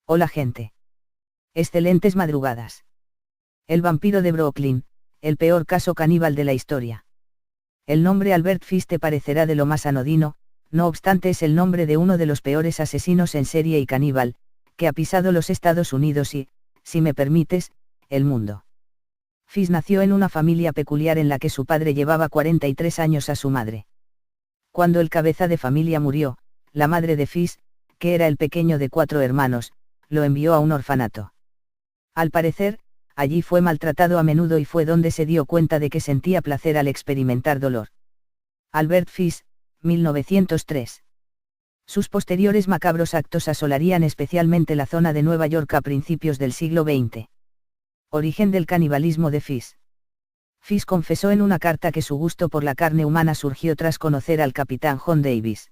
Hola gente. Excelentes madrugadas. El vampiro de Brooklyn, el peor caso caníbal de la historia. El nombre Albert Fish te parecerá de lo más anodino, no obstante es el nombre de uno de los peores asesinos en serie y caníbal, que ha pisado los Estados Unidos y, si me permites, el mundo. Fish nació en una familia peculiar en la que su padre llevaba 43 años a su madre. Cuando el cabeza de familia murió, la madre de Fish, que era el pequeño de 4 hermanos, lo envió a un orfanato. Al parecer, allí fue maltratado a menudo y fue donde se dio cuenta de que sentía placer al experimentar dolor. Albert Fish, 1903. Sus posteriores macabros actos asolarían especialmente la zona de Nueva York a principios del siglo XX. Origen del canibalismo de Fish. Fish confesó en una carta que su gusto por la carne humana surgió tras conocer al capitán John Davis.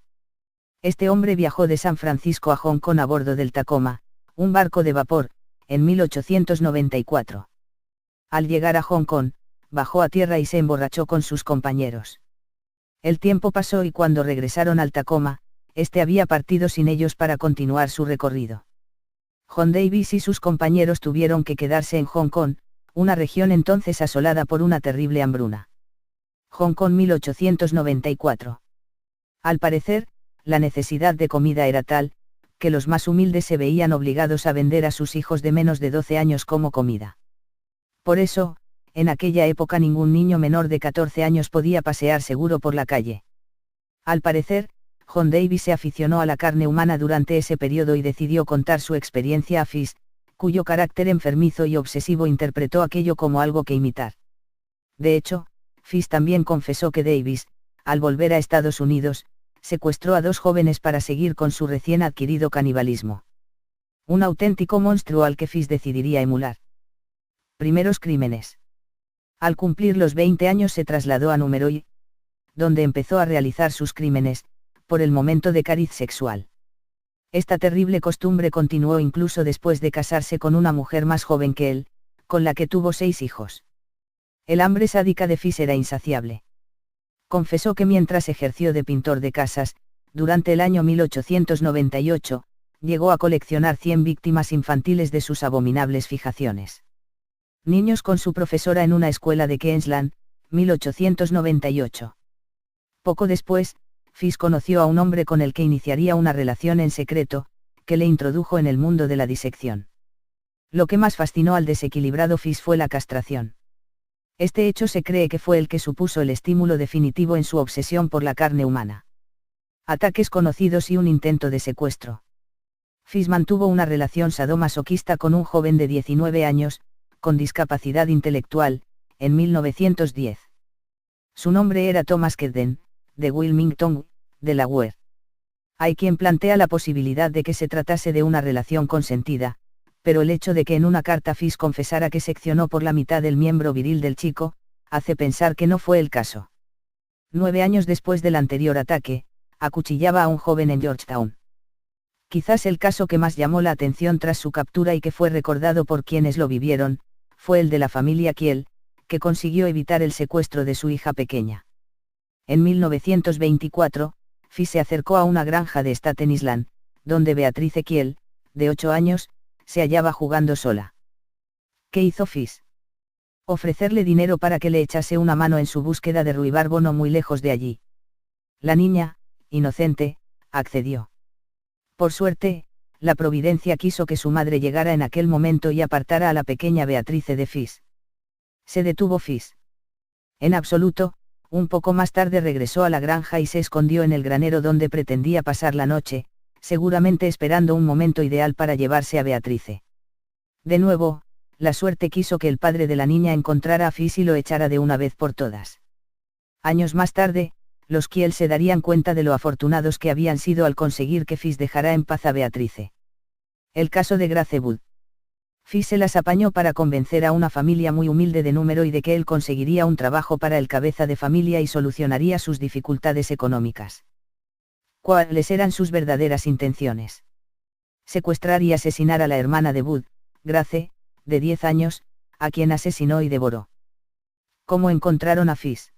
Este hombre viajó de San Francisco a Hong Kong a bordo del Tacoma, un barco de vapor, en 1894. Al llegar a Hong Kong, bajó a tierra y se emborrachó con sus compañeros. El tiempo pasó y cuando regresaron al Tacoma, este había partido sin ellos para continuar su recorrido. John Davis y sus compañeros tuvieron que quedarse en Hong Kong, una región entonces asolada por una terrible hambruna. Hong Kong 1894. Al parecer, la necesidad de comida era tal, que los más humildes se veían obligados a vender a sus hijos de menos de 12 años como comida. Por eso, en aquella época ningún niño menor de 14 años podía pasear seguro por la calle. Al parecer, John Davis se aficionó a la carne humana durante ese periodo y decidió contar su experiencia a Fish, cuyo carácter enfermizo y obsesivo interpretó aquello como algo que imitar. De hecho, Fish también confesó que Davis, al volver a Estados Unidos, secuestró a 2 jóvenes para seguir con su recién adquirido canibalismo. Un auténtico monstruo al que Fish decidiría emular. Primeros crímenes. Al cumplir los 20 años se trasladó a Numeroy, donde empezó a realizar sus crímenes, por el momento de cariz sexual. Esta terrible costumbre continuó incluso después de casarse con una mujer más joven que él, con la que tuvo 6 hijos. El hambre sádica de Fish era insaciable. Confesó que mientras ejerció de pintor de casas, durante el año 1898, llegó a coleccionar 100 víctimas infantiles de sus abominables fijaciones. Niños con su profesora en una escuela de Queensland, 1898. Poco después, Fish conoció a un hombre con el que iniciaría una relación en secreto, que le introdujo en el mundo de la disección. Lo que más fascinó al desequilibrado Fish fue la castración. Este hecho se cree que fue el que supuso el estímulo definitivo en su obsesión por la carne humana. Ataques conocidos y un intento de secuestro. Fish mantuvo una relación sadomasoquista con un joven de 19 años, con discapacidad intelectual, en 1910. Su nombre era Thomas Kedden, de Wilmington, Delaware. Hay quien plantea la posibilidad de que se tratase de una relación consentida, pero el hecho de que en una carta Fish confesara que seccionó por la mitad el miembro viril del chico, hace pensar que no fue el caso. 9 años después del anterior ataque, acuchillaba a un joven en Georgetown. Quizás el caso que más llamó la atención tras su captura y que fue recordado por quienes lo vivieron, fue el de la familia Kiel, que consiguió evitar el secuestro de su hija pequeña. En 1924, Fish se acercó a una granja de Staten Island, donde Beatrice Kiel, de 8 años, se hallaba jugando sola. ¿Qué hizo Fish? Ofrecerle dinero para que le echase una mano en su búsqueda de ruibarbo no muy lejos de allí. La niña, inocente, accedió. Por suerte, la providencia quiso que su madre llegara en aquel momento y apartara a la pequeña Beatrice de Fish. Se detuvo Fish. En absoluto. Un poco más tarde regresó a la granja y se escondió en el granero donde pretendía pasar la noche, seguramente esperando un momento ideal para llevarse a Beatrice. De nuevo, la suerte quiso que el padre de la niña encontrara a Fish y lo echara de una vez por todas. Años más tarde, los Kiel se darían cuenta de lo afortunados que habían sido al conseguir que Fish dejara en paz a Beatrice. El caso de Grace Wood. Fish se las apañó para convencer a una familia muy humilde de Número y de que él conseguiría un trabajo para el cabeza de familia y solucionaría sus dificultades económicas. ¿Cuáles eran sus verdaderas intenciones? Secuestrar y asesinar a la hermana de Wood, Grace, de 10 años, a quien asesinó y devoró. ¿Cómo encontraron a Fish?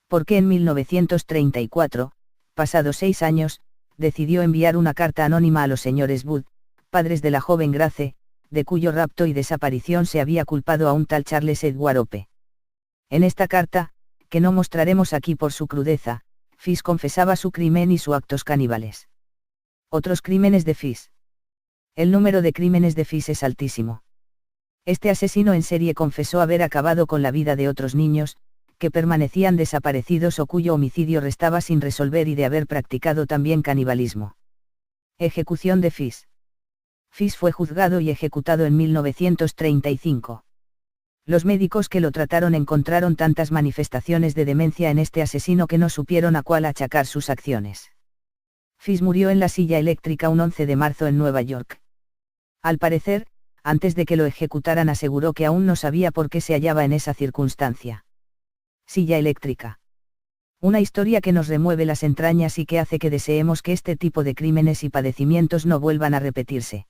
Porque en 1934, pasados 6 años, decidió enviar una carta anónima a los señores Wood, padres de la joven Grace, de cuyo rapto y desaparición se había culpado a un tal Charles Edward Ope. En esta carta, que no mostraremos aquí por su crudeza, Fish confesaba su crimen y sus actos caníbales. Otros crímenes de Fish. El número de crímenes de Fish es altísimo. Este asesino en serie confesó haber acabado con la vida de otros niños, que permanecían desaparecidos o cuyo homicidio restaba sin resolver, y de haber practicado también canibalismo. Ejecución de Fish. Fish fue juzgado y ejecutado en 1935. Los médicos que lo trataron encontraron tantas manifestaciones de demencia en este asesino que no supieron a cuál achacar sus acciones. Fish murió en la silla eléctrica un 11 de marzo en Nueva York. Al parecer, antes de que lo ejecutaran aseguró que aún no sabía por qué se hallaba en esa circunstancia. Silla eléctrica. Una historia que nos remueve las entrañas y que hace que deseemos que este tipo de crímenes y padecimientos no vuelvan a repetirse.